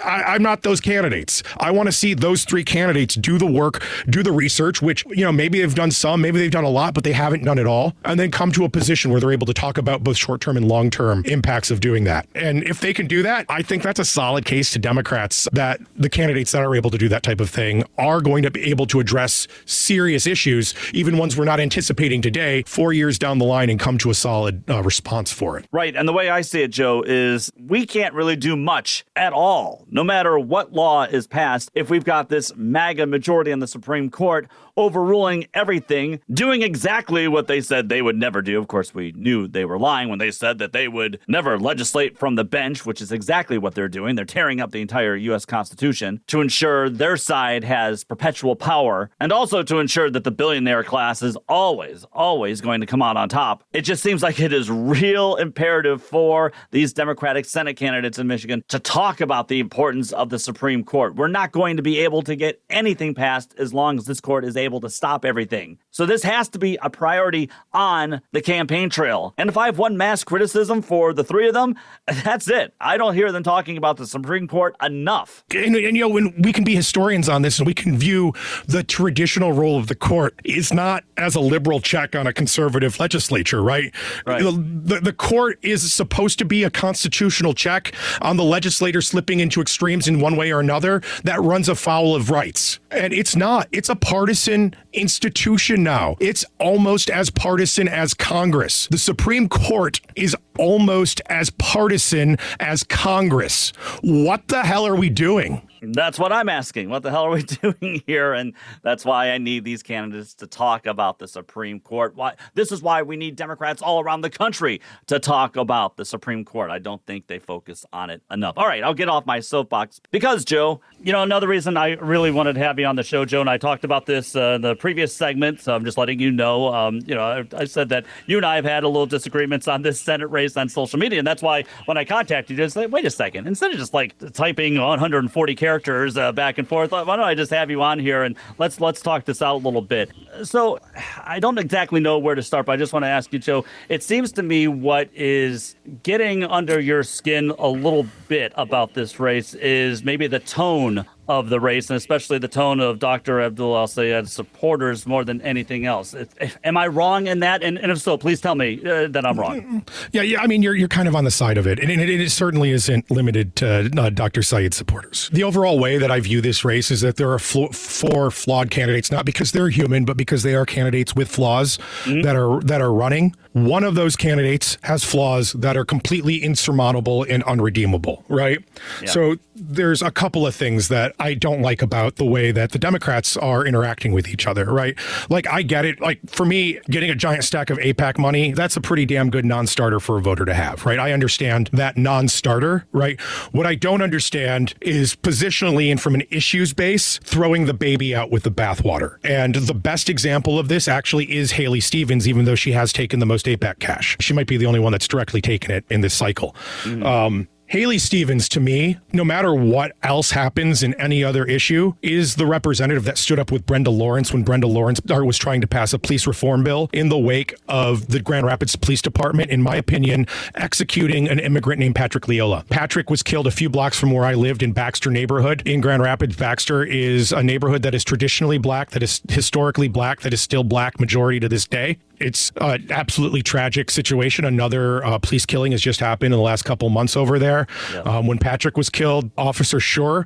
I'm not those candidates. I want to see those three candidates do the work, do the research, which, maybe they've done some, maybe they've done a lot, but they haven't done it all, and then come to a position where they're able to talk about both short-term and long-term impacts of doing that. And if they can do that, I think that's a solid case to Democrats that the candidates that are able to do that type of thing are going to be able to address serious issues, even ones we're not anticipating today, 4 years down the line, and come to a solid response for it. Right. And the way I see it, Joe, is we can't really do much at all, no matter what law is passed, if we've got this MAGA majority in the Supreme Court overruling everything, doing exactly what they said they would never do. Of course, we knew they were lying when they said that they would never legislate from the bench, which is exactly what they're doing. They're tearing up the entire U.S. Constitution to ensure their side has perpetual power, and also to ensure that the billionaire class is always going to come out on top. It just seems like it is real imperative for these Democratic Senate candidates in Michigan to talk about the importance of the Supreme Court. We're not going to be able to get anything passed as long as this court is able to stop everything. So this has to be a priority on the campaign trail. And if I have one mass criticism for the three of them, that's it. I don't hear them talking about the Supreme Court enough. And when we can be historians on this, and we can view the traditional role of the court is not as a liberal check on a conservative legislature, right? The court is supposed to be a constitutional check on the legislator slipping into extremes in one way or another that runs afoul of rights. And it's not. It's a partisan institution now. It's almost as partisan as Congress. The Supreme Court is almost as partisan as Congress. What the hell are we doing? That's what I'm asking. What the hell are we doing here? And that's why I need these candidates to talk about the Supreme Court. This is why we need Democrats all around the country to talk about the Supreme Court. I don't think they focus on it enough. All right, I'll get off my soapbox because, Joe, another reason I really wanted to have you on the show, Joe, and I talked about this in the previous segment, so I'm just letting you know. I said that you and I have had a little disagreements on this Senate race on social media, and that's why when I contacted you, I said, wait a second, instead of just typing 140 characters back and forth, why don't I just have you on here and let's talk this out a little bit. So I don't exactly know where to start, but I just want to ask you, Joe, it seems to me what is getting under your skin a little bit about this race is maybe the tone of the race, and especially the tone of Dr. Abdul al-Sayed's supporters more than anything else. Am I wrong in that? And if so, please tell me that I'm wrong. Yeah. I mean, you're kind of on the side of it. And it certainly isn't limited to Dr. Sayed supporters. The overall way that I view this race is that there are four flawed candidates, not because they're human, but because they are candidates with flaws that are running. One of those candidates has flaws that are completely insurmountable and unredeemable, right? Yeah. So there's a couple of things that I don't like about the way that the Democrats are interacting with each other, right? Like, I get it. Like, for me, getting a giant stack of AIPAC money, that's a pretty damn good non-starter for a voter to have, right? I understand that non-starter, right? What I don't understand is positionally and from an issues base, throwing the baby out with the bathwater. And the best example of this actually is Haley Stevens, even though she has taken the most AIPAC cash. She might be the only one that's directly taken it in this cycle. Haley Stevens, to me, no matter what else happens in any other issue, is the representative that stood up with Brenda Lawrence when Brenda Lawrence was trying to pass a police reform bill in the wake of the Grand Rapids Police Department, in my opinion, executing an immigrant named Patrick Leola. Patrick was killed a few blocks from where I lived in Baxter neighborhood in Grand Rapids. Baxter is a neighborhood that is traditionally black, that is historically black, that is still black majority to this day. It's an absolutely tragic situation. Another police killing has just happened in the last couple months over there. Yeah. When Patrick was killed, Officer Schur,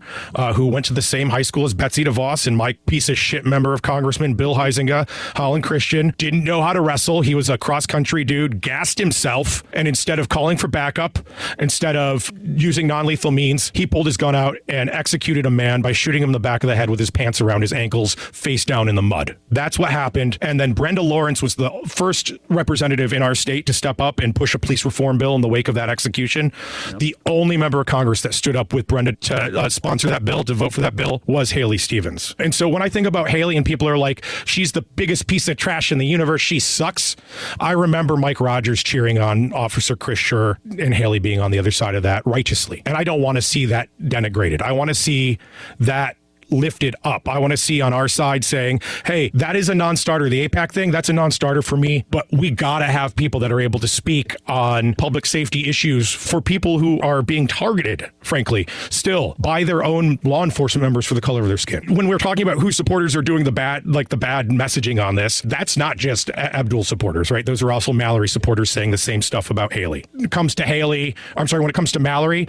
who went to the same high school as Betsy DeVos and my piece of shit member of Congressman Bill Huizenga, Holland Christian, didn't know how to wrestle. He was a cross-country dude, gassed himself, and instead of calling for backup, instead of using non-lethal means, he pulled his gun out and executed a man by shooting him in the back of the head with his pants around his ankles, face down in the mud. That's what happened. And then Brenda Lawrence was the first representative in our state to step up and push a police reform bill in the wake of that execution. Yep. The only member of Congress that stood up with Brenda to sponsor that bill, to vote for that bill, was Haley Stevens. And so when I think about Haley and people are like, she's the biggest piece of trash in the universe, she sucks, I remember Mike Rogers cheering on Officer Chris Schur and Haley being on the other side of that righteously. And I don't want to see that denigrated. I want to see that lifted up. I want to see on our side saying, hey, that is a non-starter. The AIPAC thing, that's a non-starter for me, but we got to have people that are able to speak on public safety issues for people who are being targeted, frankly, still by their own law enforcement members for the color of their skin. When we're talking about who supporters are doing the bad messaging on this, that's not just Abdul supporters, right? Those are also Mallory supporters saying the same stuff about Haley. When it comes to Mallory,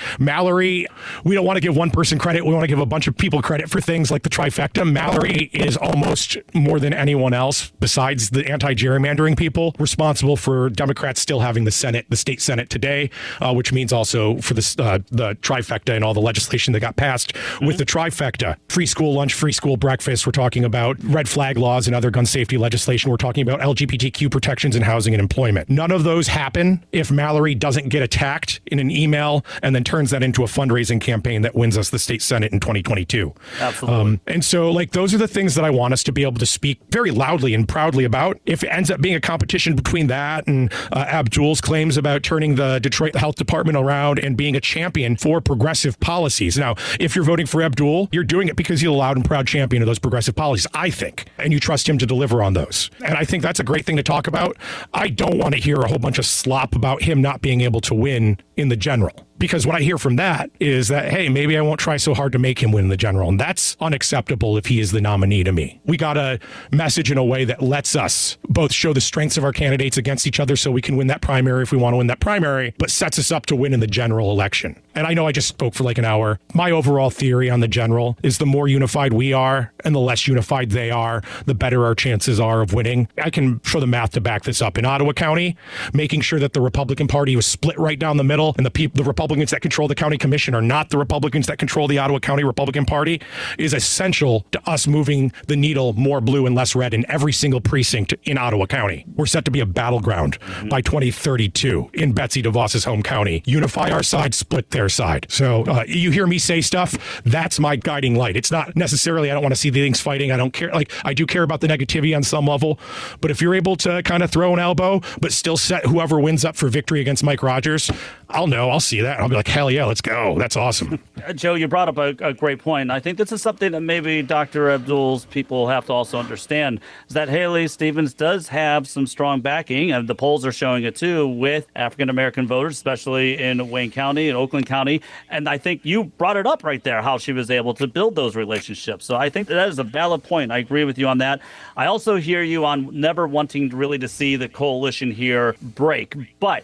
we don't want to give one person credit. We want to give a bunch of people credit for things like the trifecta. Mallory is almost more than anyone else besides the anti-gerrymandering people responsible for Democrats still having the state Senate today, which means also for the trifecta and all the legislation that got passed with the trifecta. Free school lunch, free school breakfast. We're talking about red flag laws and other gun safety legislation. We're talking about LGBTQ protections in housing and employment. None of those happen if Mallory doesn't get attacked in an email and then turns that into a fundraising campaign that wins us the state Senate in 2022. Absolutely. And so those are the things that I want us to be able to speak very loudly and proudly about. If it ends up being a competition between that and Abdul's claims about turning the Detroit Health Department around and being a champion for progressive policies. Now, if you're voting for Abdul, you're doing it because he's a loud and proud champion of those progressive policies, I think, and you trust him to deliver on those. And I think that's a great thing to talk about. I don't want to hear a whole bunch of slop about him not being able to win in the general. Because what I hear from that is that, hey, maybe I won't try so hard to make him win the general. And that's unacceptable if he is the nominee to me. We got to message in a way that lets us both show the strengths of our candidates against each other so we can win that primary if we want to win that primary, but sets us up to win in the general election. And I know I just spoke for like an hour. My overall theory on the general is the more unified we are and the less unified they are, the better our chances are of winning. I can show the math to back this up. In Ottawa County, making sure that the Republican Party was split right down the middle and the Republicans that control the county commission are not the Republicans that control the Ottawa County Republican Party is essential to us moving the needle more blue and less red in every single precinct in Ottawa County. We're set to be a battleground by 2032 in Betsy DeVos's home county. Unify our side, split their side. So you hear me say stuff, that's my guiding light. It's not necessarily I don't want to see the things fighting. I don't care. I do care about the negativity on some level, but if you're able to kind of throw an elbow but still set whoever wins up for victory against Mike Rogers, I'll see that. I'll be like, hell yeah, let's go. That's awesome. Joe, you brought up a great point. I think this is something that maybe Dr. Abdul's people have to also understand, is that Haley Stevens does have some strong backing, and the polls are showing it too, with African-American voters, especially in Wayne County and Oakland County. And I think you brought it up right there, how she was able to build those relationships. So I think that is a valid point. I agree with you on that. I also hear you on never wanting really to see the coalition here break. But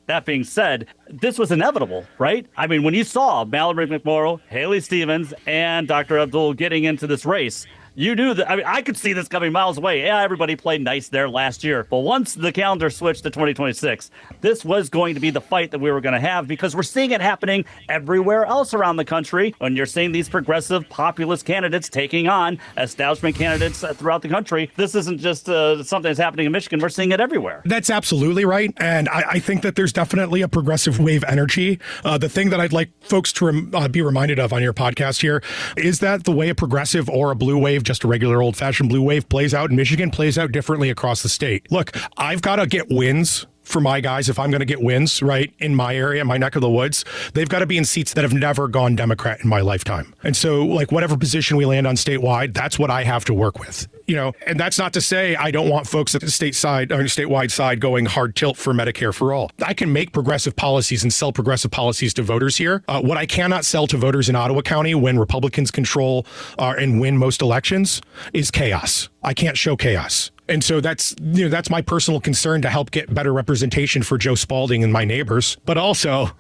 that being said, this was inevitable, right? I mean, when you saw Mallory McMorrow, Haley Stevens, and Dr. Abdul getting into this race, you knew that. I mean, I could see this coming miles away. Yeah, everybody played nice there last year. But once the calendar switched to 2026, this was going to be the fight that we were going to have, because we're seeing it happening everywhere else around the country. When you're seeing these progressive populist candidates taking on establishment candidates throughout the country, this isn't just something that's happening in Michigan. We're seeing it everywhere. That's absolutely right. And I think that there's definitely a progressive wave energy. The thing that I'd like folks to be reminded of on your podcast here is that the way a progressive or a blue wave, just a regular old-fashioned blue wave, plays out in Michigan plays out differently across the state. Look, I've got to get wins for my guys. If I'm going to get wins, right, in my area, my neck of the woods, they've got to be in seats that have never gone Democrat in my lifetime. And so, whatever position we land on statewide, that's what I have to work with. And that's not to say I don't want folks at the statewide side going hard tilt for Medicare for all. I can make progressive policies and sell progressive policies to voters here. What I cannot sell to voters in Ottawa County when Republicans control and win most elections is chaos. I can't show chaos. And so that's my personal concern, to help get better representation for Joe Spaulding and my neighbors. But also,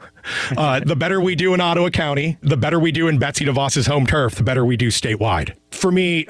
the better we do in Ottawa County, the better we do in Betsy DeVos's home turf, the better we do statewide. For me,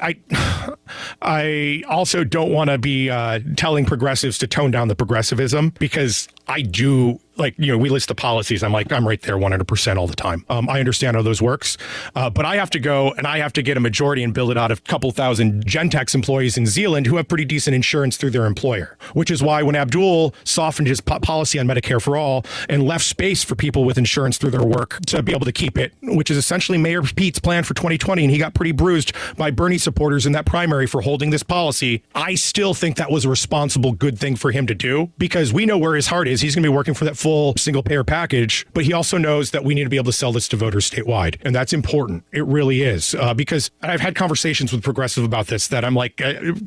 I also don't want to be telling progressives to tone down the progressivism, because I do we list the policies. I'm right there 100% all the time. I understand how those works, but I have to go and I have to get a majority and build it out of a couple thousand Gentex employees in Zealand who have pretty decent insurance through their employer, which is why when Abdul softened his policy on Medicare for all and left space for people with insurance through their work to be able to keep it, which is essentially Mayor Pete's plan for 2020, and he got pretty bruised by Bernie supporters in that primary for holding this policy. I still think that was a responsible, good thing for him to do, because we know where his heart is. He's going to be working for that full single payer package, but he also knows that we need to be able to sell this to voters statewide. And that's important. It really is, because I've had conversations with progressive about this that I'm like,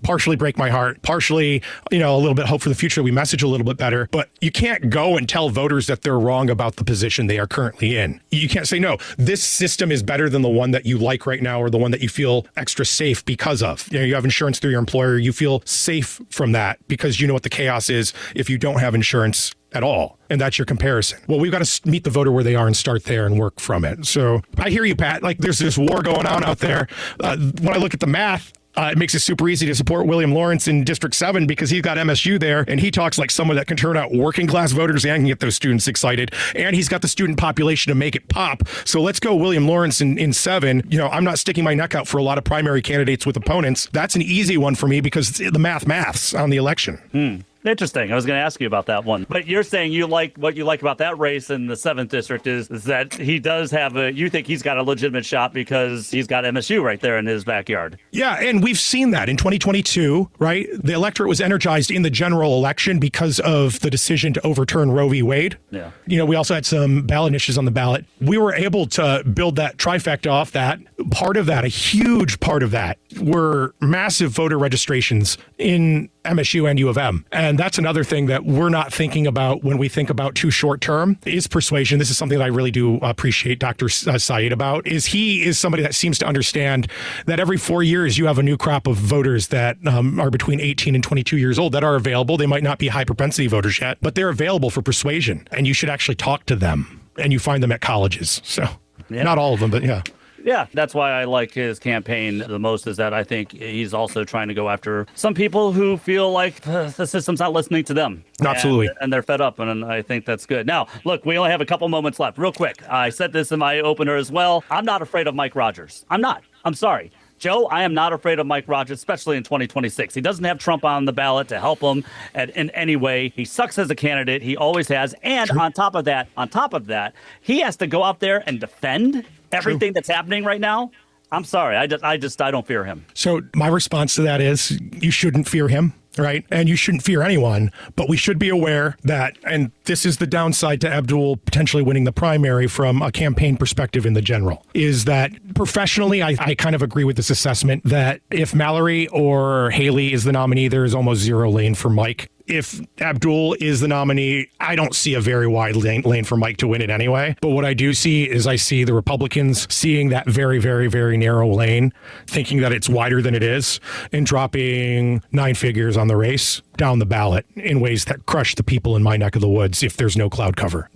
partially break my heart, partially, a little bit hope for the future. We message a little bit better, but you can't go and tell voters that they're wrong about the position they are currently in. You can't say, no, this system is better than the one that you like right now or the one that you feel extra safe because of. You have insurance through your employer. You feel safe from that because you know what the chaos is if you don't have insurance at all. And that's your comparison. Well, we've got to meet the voter where they are and start there and work from it. So I hear you, Pat. There's this war going on out there. When I look at the math, it makes it super easy to support William Lawrence in District 7 because he's got MSU there, and he talks like someone that can turn out working class voters and can get those students excited, and he's got the student population to make it pop. So let's go William Lawrence in 7. I'm not sticking my neck out for a lot of primary candidates with opponents. That's an easy one for me because the maths on the election. Interesting. I was going to ask you about that one. But you're saying what you like about that race in the 7th district is that he does have you think he's got a legitimate shot because he's got MSU right there in his backyard. Yeah, and we've seen that in 2022, right? The electorate was energized in the general election because of the decision to overturn Roe v. Wade. Yeah. We also had some ballot issues on the ballot. We were able to build that trifecta off that. Part of that, a huge part of that, were massive voter registrations in MSU and U of M. And that's another thing that we're not thinking about when we think about too short term is persuasion. This is something that I really do appreciate Dr. Said about, is he is somebody that seems to understand that every 4 years you have a new crop of voters that are between 18 and 22 years old that are available. They might not be high propensity voters yet, but they're available for persuasion, and you should actually talk to them, and you find them at colleges. So not all of them, but yeah. Yeah, that's why I like his campaign the most, is that I think he's also trying to go after some people who feel like the system's not listening to them. Absolutely. And they're fed up, and I think that's good. Now, look, we only have a couple moments left. Real quick, I said this in my opener as well. I'm not afraid of Mike Rogers. I'm not. I'm sorry. Joe, I am not afraid of Mike Rogers, especially in 2026. He doesn't have Trump on the ballot to help him in any way. He sucks as a candidate. He always has. And on top of that, he has to go out there and defend everything that's happening right now. I'm sorry. I don't fear him. So my response to that is you shouldn't fear him. Right. And you shouldn't fear anyone, but we should be aware that, and this is the downside to Abdul potentially winning the primary from a campaign perspective in the general, is that professionally, I kind of agree with this assessment that if Mallory or Haley is the nominee, there is almost zero lane for Mike. If Abdul is the nominee, I don't see a very wide lane for Mike to win it anyway. But what I do see is I see the Republicans seeing that very, very, very narrow lane, thinking that it's wider than it is, and dropping 9 figures on the race down the ballot in ways that crush the people in my neck of the woods if there's no cloud cover.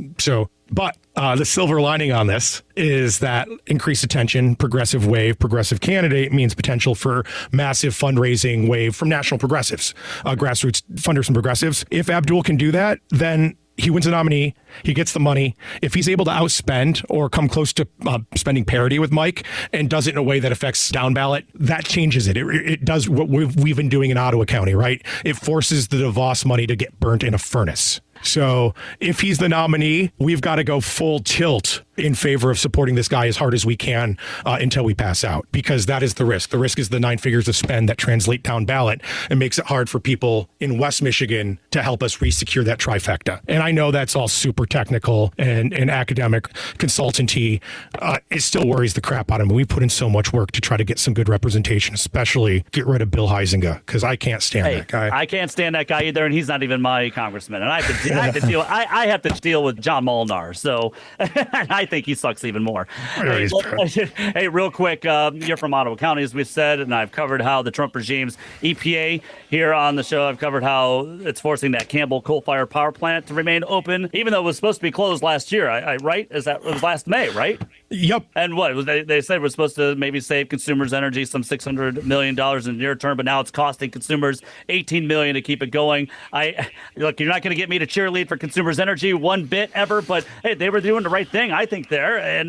But the silver lining on this is that increased attention, progressive wave, progressive candidate means potential for massive fundraising wave from national progressives, grassroots funders and progressives. If Abdul can do that, then he wins the nominee, he gets the money. If he's able to outspend or come close to spending parity with Mike and does it in a way that affects down ballot, that changes it. It does what we've been doing in Ottawa County, right? It forces the DeVos money to get burnt in a furnace. So if he's the nominee, we've got to go full tilt in favor of supporting this guy as hard as we can until we pass out, because that is the risk. The risk is the 9 figures of spend that translate down ballot and makes it hard for people in West Michigan to help us resecure that trifecta. And I know that's all super technical and academic consultancy. It still worries the crap out of me. We put in so much work to try to get some good representation, especially get rid of Bill Huizenga, because I can't stand that guy. I can't stand that guy either, and he's not even my congressman. And I have to deal with John Molnar, so I think he sucks even more. Hey, real quick, you're from Ottawa County, as we said, and I've covered how the Trump regime's EPA Here on the show, I've covered how it's forcing that Campbell coal-fired power plant to remain open, even though it was supposed to be closed last year. Right? It was last May, right? Yep. And what? They said we're supposed to maybe save consumers energy some $600 million in the near term, but now it's costing consumers $18 million to keep it going. Look, you're not going to get me to cheerlead for consumers energy one bit ever, but hey, they were doing the right thing, I think, there.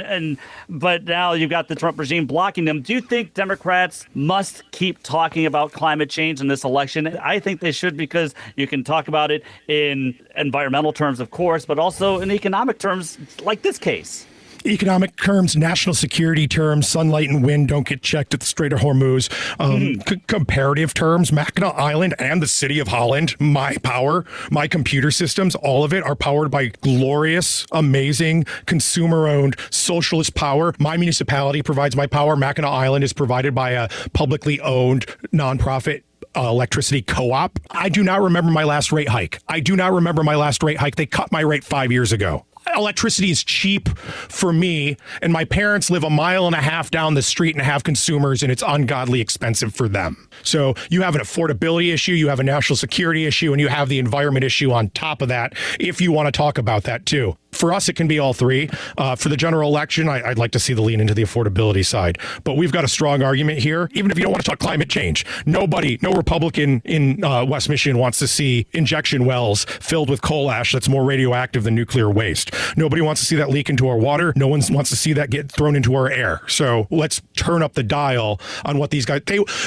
But now you've got the Trump regime blocking them. Do you think Democrats must keep talking about climate change in this election? I think they should, because you can talk about it in environmental terms, of course, but also in economic terms, like this case. Economic terms, national security terms, sunlight and wind don't get checked at the Strait of Hormuz. Comparative terms, Mackinac Island and the city of Holland, my power, my computer systems, all of it are powered by glorious, amazing, consumer-owned, socialist power. My municipality provides my power. Mackinac Island is provided by a publicly owned nonprofit electricity co-op. I do not remember my last rate hike. They cut my rate 5 years ago. Electricity is cheap for me, and my parents live a mile and a half down the street and have consumers, and it's ungodly expensive for them. So you have an affordability issue, you have a national security issue, and you have the environment issue on top of that, if you want to talk about that too. For us, it can be all three. For the general election, I'd like to see the lean into the affordability side. But we've got a strong argument here, even if you don't want to talk climate change. No Republican in West Michigan wants to see injection wells filled with coal ash that's more radioactive than nuclear waste. Nobody wants to see that leak into our water. No one wants to see that get thrown into our air. So let's turn up the dial on what these guys,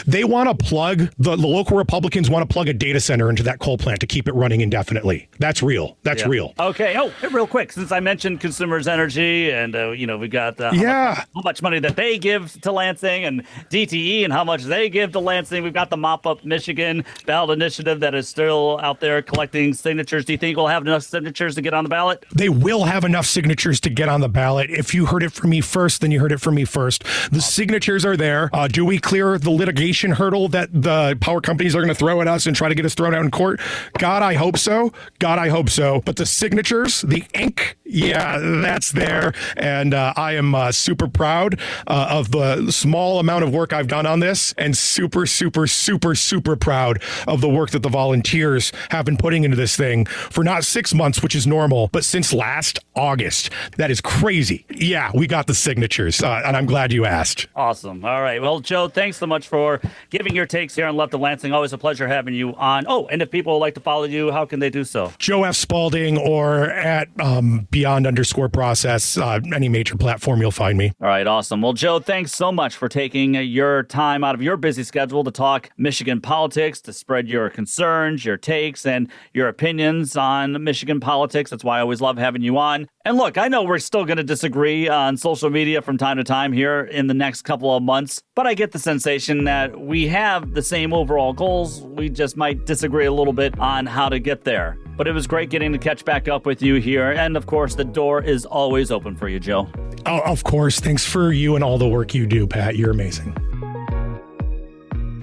they want to plug, the local Republicans want to plug a data center into that coal plant to keep it running indefinitely. That's real. That's real. Okay. Oh, real quick, since I mentioned consumers energy and, we've got how much money that they give to Lansing and DTE and how much they give to Lansing. We've got the Mop Up Michigan ballot initiative that is still out there collecting signatures. Do you think we'll have enough signatures to get on the ballot? They will have enough signatures to get on the ballot. If you heard it from me first, then you heard it from me first. The signatures are there. Do we clear the litigation hurdle that the power companies are going to throw at us and try to get us thrown out in court? God, I hope so. But the signatures, the ink, that's there. And I am super proud of the small amount of work I've done on this, and super, super, super, super proud of the work that the volunteers have been putting into this thing for not 6 months, which is normal, but since last August. That is crazy. Yeah, we got the signatures, and I'm glad you asked. Awesome. All right. Well, Joe, thanks so much for giving your takes here on Left of Lansing. Always a pleasure having you on. Oh, and if people would like to follow you, how can they do so? Joe F. Spaulding, or at Beyond_process, any major platform, you'll find me. All right, awesome. Well, Joe, thanks so much for taking your time out of your busy schedule to talk Michigan politics, to spread your concerns, your takes, and your opinions on Michigan politics. That's why I always love having you on. And look, I know we're still going to disagree on social media from time to time here in the next couple of months, but I get the sensation that we have the same overall goals. We just might disagree a little bit on how to get there. But it was great getting to catch back up with you here. And of course, the door is always open for you, Joe. Oh, of course. Thanks for you and all the work you do, Pat. You're amazing.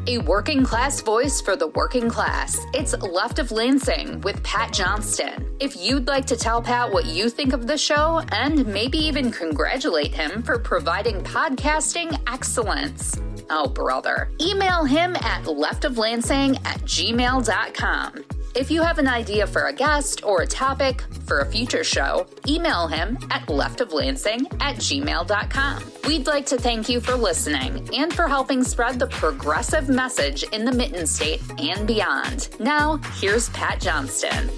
A working class voice for the working class. It's Left of Lansing with Pat Johnston. If you'd like to tell Pat what you think of the show and maybe even congratulate him for providing podcasting excellence, oh brother, email him at leftoflansing@gmail.com. If you have an idea for a guest or a topic for a future show, email him at leftoflansing@gmail.com. We'd like to thank you for listening and for helping spread the progressive message in the Mitten State and beyond. Now, here's Pat Johnston.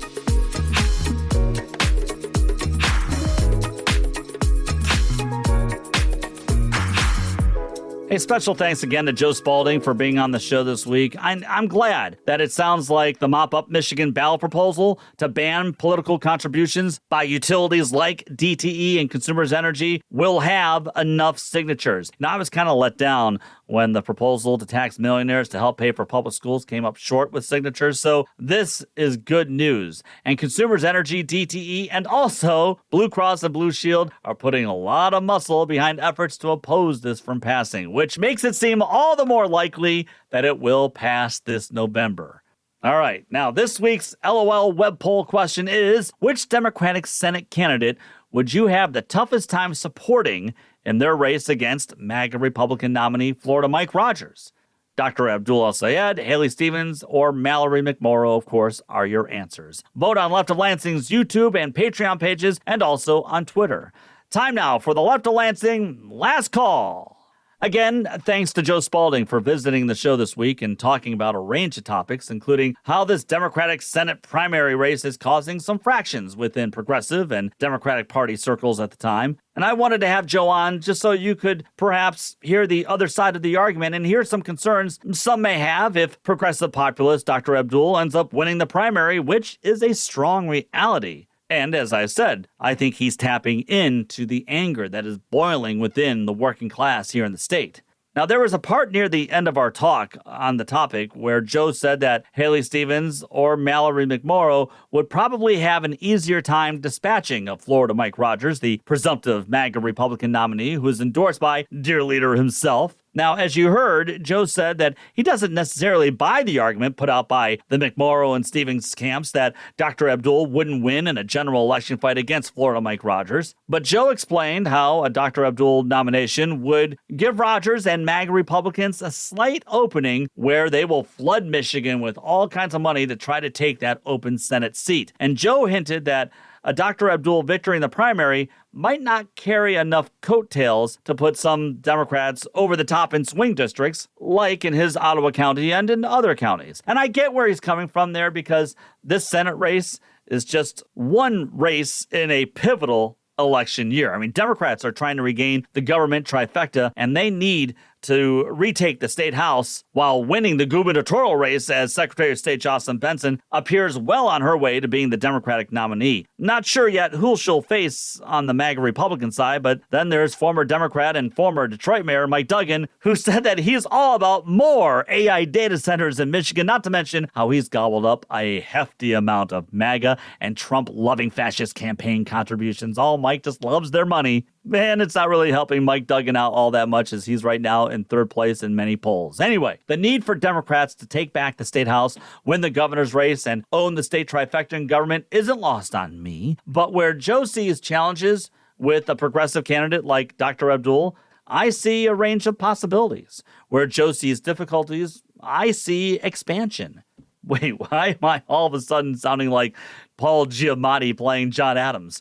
A special thanks again to Joe Spaulding for being on the show this week. I'm glad that it sounds like the Mop Up Michigan ballot proposal to ban political contributions by utilities like DTE and Consumers Energy will have enough signatures. Now, I was kind of let down when the proposal to tax millionaires to help pay for public schools came up short with signatures. So this is good news. And Consumers Energy, DTE, and also Blue Cross and Blue Shield are putting a lot of muscle behind efforts to oppose this from passing, which makes it seem all the more likely that it will pass this November. All right, now this week's LOL web poll question is, which Democratic Senate candidate would you have the toughest time supporting in their race against MAGA Republican nominee Florida Mike Rogers? Dr. Abdul El-Sayed, Haley Stevens, or Mallory McMorrow, of course, are your answers. Vote on Left of Lansing's YouTube and Patreon pages and also on Twitter. Time now for the Left of Lansing Last Call. Again, thanks to Joe Spaulding for visiting the show this week and talking about a range of topics, including how this Democratic Senate primary race is causing some fractions within progressive and Democratic Party circles at the time. And I wanted to have Joe on just so you could perhaps hear the other side of the argument and hear some concerns some may have if progressive populist Dr. Abdul ends up winning the primary, which is a strong reality. And as I said, I think he's tapping into the anger that is boiling within the working class here in the state. Now, there was a part near the end of our talk on the topic where Joe said that Haley Stevens or Mallory McMorrow would probably have an easier time dispatching of Florida Mike Rogers, the presumptive MAGA Republican nominee who is endorsed by dear leader himself. Now, as you heard, Joe said that he doesn't necessarily buy the argument put out by the McMorrow and Stevens camps that Dr. Abdul wouldn't win in a general election fight against Florida Mike Rogers. But Joe explained how a Dr. Abdul nomination would give Rogers and MAGA Republicans a slight opening where they will flood Michigan with all kinds of money to try to take that open Senate seat. And Joe hinted that a Dr. Abdul victory in the primary might not carry enough coattails to put some Democrats over the top in swing districts, like in his Ottawa County and in other counties. And I get where he's coming from there because this Senate race is just one race in a pivotal election year. I mean, Democrats are trying to regain the government trifecta, and they need to retake the state house while winning the gubernatorial race as Secretary of State Jocelyn Benson appears well on her way to being the Democratic nominee. Not sure yet who she'll face on the MAGA Republican side, but then there's former Democrat and former Detroit Mayor Mike Duggan, who said that he's all about more AI data centers in Michigan, not to mention how he's gobbled up a hefty amount of MAGA and Trump-loving fascist campaign contributions. Mike just loves their money. Man, it's not really helping Mike Duggan out all that much as he's right now in third place in many polls. Anyway, the need for Democrats to take back the state house, win the governor's race, and own the state trifecta in government isn't lost on me. But where Joe sees challenges with a progressive candidate like Dr. Abdul, I see a range of possibilities. Where Joe sees difficulties, I see expansion. Wait, why am I all of a sudden sounding like Paul Giamatti playing John Adams?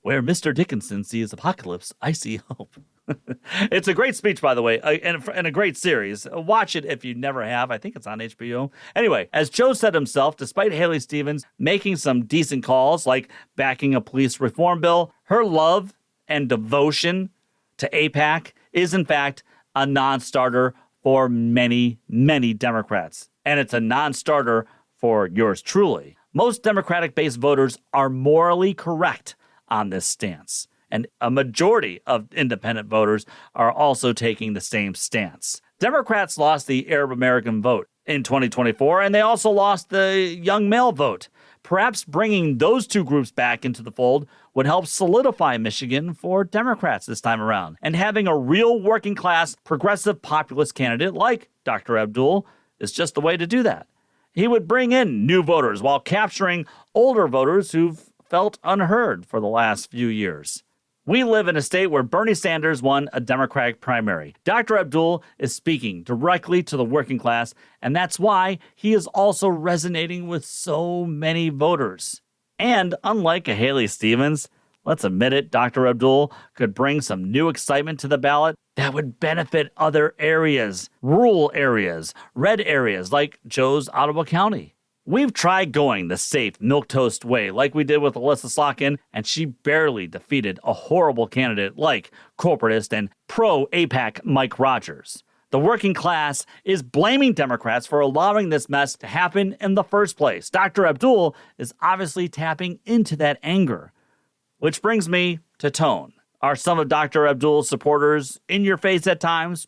Where Mr. Dickinson sees apocalypse, I see hope. It's a great speech, by the way, and a great series. Watch it if you never have. I think it's on HBO. Anyway, as Joe said himself, despite Haley Stevens making some decent calls, like backing a police reform bill, her love and devotion to AIPAC is, in fact, a non-starter for many, many Democrats. And it's a non-starter for yours truly. Most Democratic-based voters are morally correct on this stance. And a majority of independent voters are also taking the same stance. Democrats lost the Arab American vote in 2024, and they also lost the young male vote. Perhaps bringing those two groups back into the fold would help solidify Michigan for Democrats this time around. And having a real working-class, progressive populist candidate like Dr. Abdul is just the way to do that. He would bring in new voters while capturing older voters who've felt unheard for the last few years. We live in a state where Bernie Sanders won a Democratic primary. Dr. Abdul is speaking directly to the working class, and that's why he is also resonating with so many voters. And unlike a Haley Stevens, let's admit it, Dr. Abdul could bring some new excitement to the ballot that would benefit other areas, rural areas, red areas like Joe's Ottawa County. We've tried going the safe milquetoast way like we did with Alyssa Slotkin, and she barely defeated a horrible candidate like corporatist and pro-AIPAC Mike Rogers. The working class is blaming Democrats for allowing this mess to happen in the first place. Dr. Abdul is obviously tapping into that anger. Which brings me to tone. Are some of Dr. Abdul's supporters in your face at times?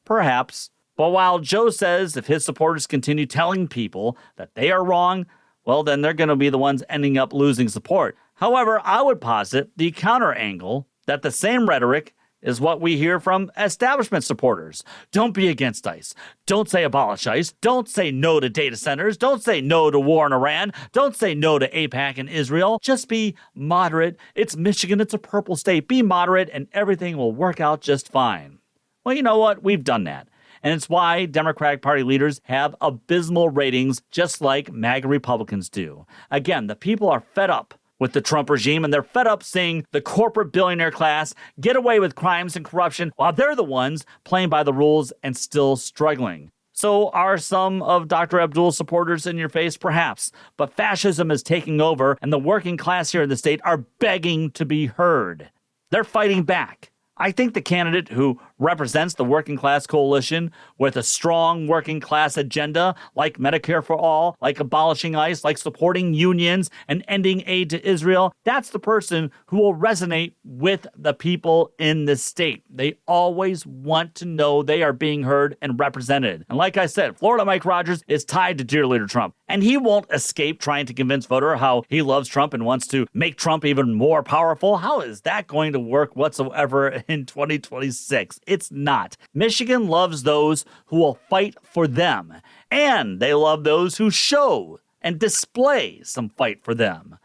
Perhaps. But while Joe says if his supporters continue telling people that they are wrong, well, then they're going to be the ones ending up losing support. However, I would posit the counter angle that the same rhetoric is what we hear from establishment supporters. Don't be against ICE. Don't say abolish ICE. Don't say no to data centers. Don't say no to war in Iran. Don't say no to AIPAC and Israel. Just be moderate. It's Michigan. It's a purple state. Be moderate and everything will work out just fine. Well, you know what? We've done that. And it's why Democratic Party leaders have abysmal ratings, just like MAGA Republicans do. Again, the people are fed up with the Trump regime, and they're fed up seeing the corporate billionaire class get away with crimes and corruption while they're the ones playing by the rules and still struggling. So are some of Dr. Abdul's supporters in your face? Perhaps. But fascism is taking over, and the working class here in the state are begging to be heard. They're fighting back. I think the candidate who represents the working class coalition with a strong working class agenda, like Medicare for all, like abolishing ICE, like supporting unions and ending aid to Israel, that's the person who will resonate with the people in this state. They always want to know they are being heard and represented. And like I said, Florida Mike Rogers is tied to dear leader Trump, and he won't escape trying to convince voters how he loves Trump and wants to make Trump even more powerful. How is that going to work whatsoever in 2026? It's not. Michigan loves those who will fight for them, and they love those who show and display some fight for them.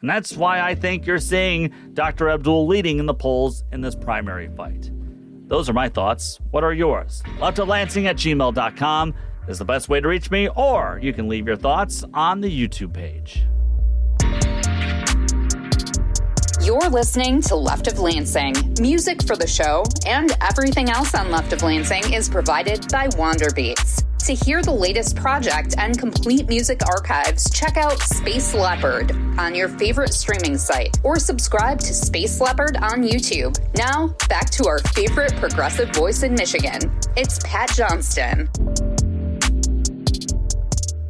And that's why I think you're seeing Dr. Abdul leading in the polls in this primary fight. Those are my thoughts. What are yours? leftoflansing@gmail.com is the best way to reach me, or you can leave your thoughts on the YouTube page. You're listening to Left of Lansing. Music for the show and everything else on Left of Lansing is provided by Wanderbeats. To hear the latest project and complete music archives, check out Space Leopard on your favorite streaming site or subscribe to Space Leopard on YouTube. Now, back to our favorite progressive voice in Michigan. It's Pat Johnston.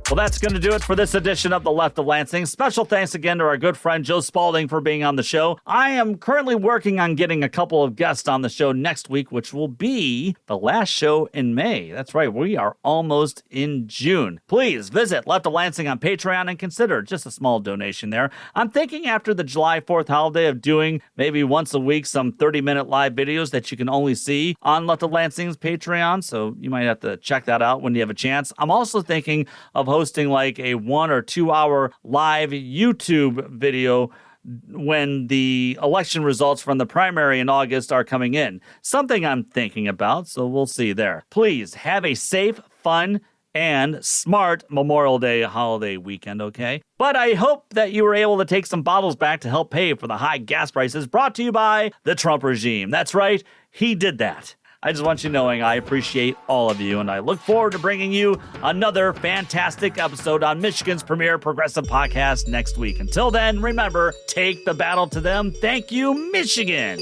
Well, that's going to do it for this edition of the Left of Lansing. Special thanks again to our good friend Joe Spaulding for being on the show. I am currently working on getting a couple of guests on the show next week, which will be the last show in May. That's right, we are almost in June. Please visit Left of Lansing on Patreon and consider just a small donation there. I'm thinking after the July 4th holiday of doing maybe once a week some 30-minute live videos that you can only see on Left of Lansing's Patreon, so you might have to check that out when you have a chance. I'm also thinking of hosting like a 1 or 2 hour live YouTube video when the election results from the primary in August are coming in. Something I'm thinking about, so we'll see there. Please have a safe, fun, and smart Memorial Day holiday weekend, okay? But I hope that you were able to take some bottles back to help pay for the high gas prices brought to you by the Trump regime. That's right, he did that. I just want you knowing I appreciate all of you, and I look forward to bringing you another fantastic episode on Michigan's premier progressive podcast next week. Until then, remember, take the battle to them. Thank you, Michigan.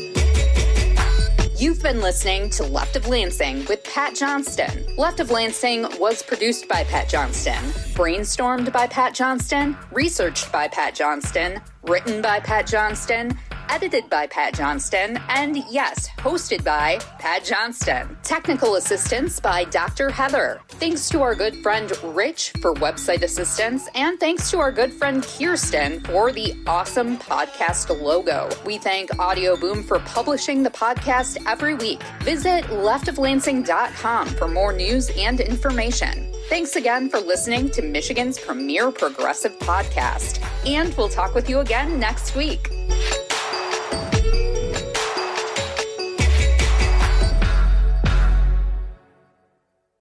You've been listening to Left of Lansing with Pat Johnston. Left of Lansing was produced by Pat Johnston, brainstormed by Pat Johnston, researched by Pat Johnston, written by Pat Johnston, edited by Pat Johnston, and yes, hosted by Pat Johnston. Technical assistance by Dr. Heather. Thanks to our good friend Rich for website assistance, and thanks to our good friend Kirsten for the awesome podcast logo. We thank Audio Boom for publishing the podcast every week. Visit leftoflansing.com for more news and information. Thanks again for listening to Michigan's premier progressive podcast, and we'll talk with you again next week.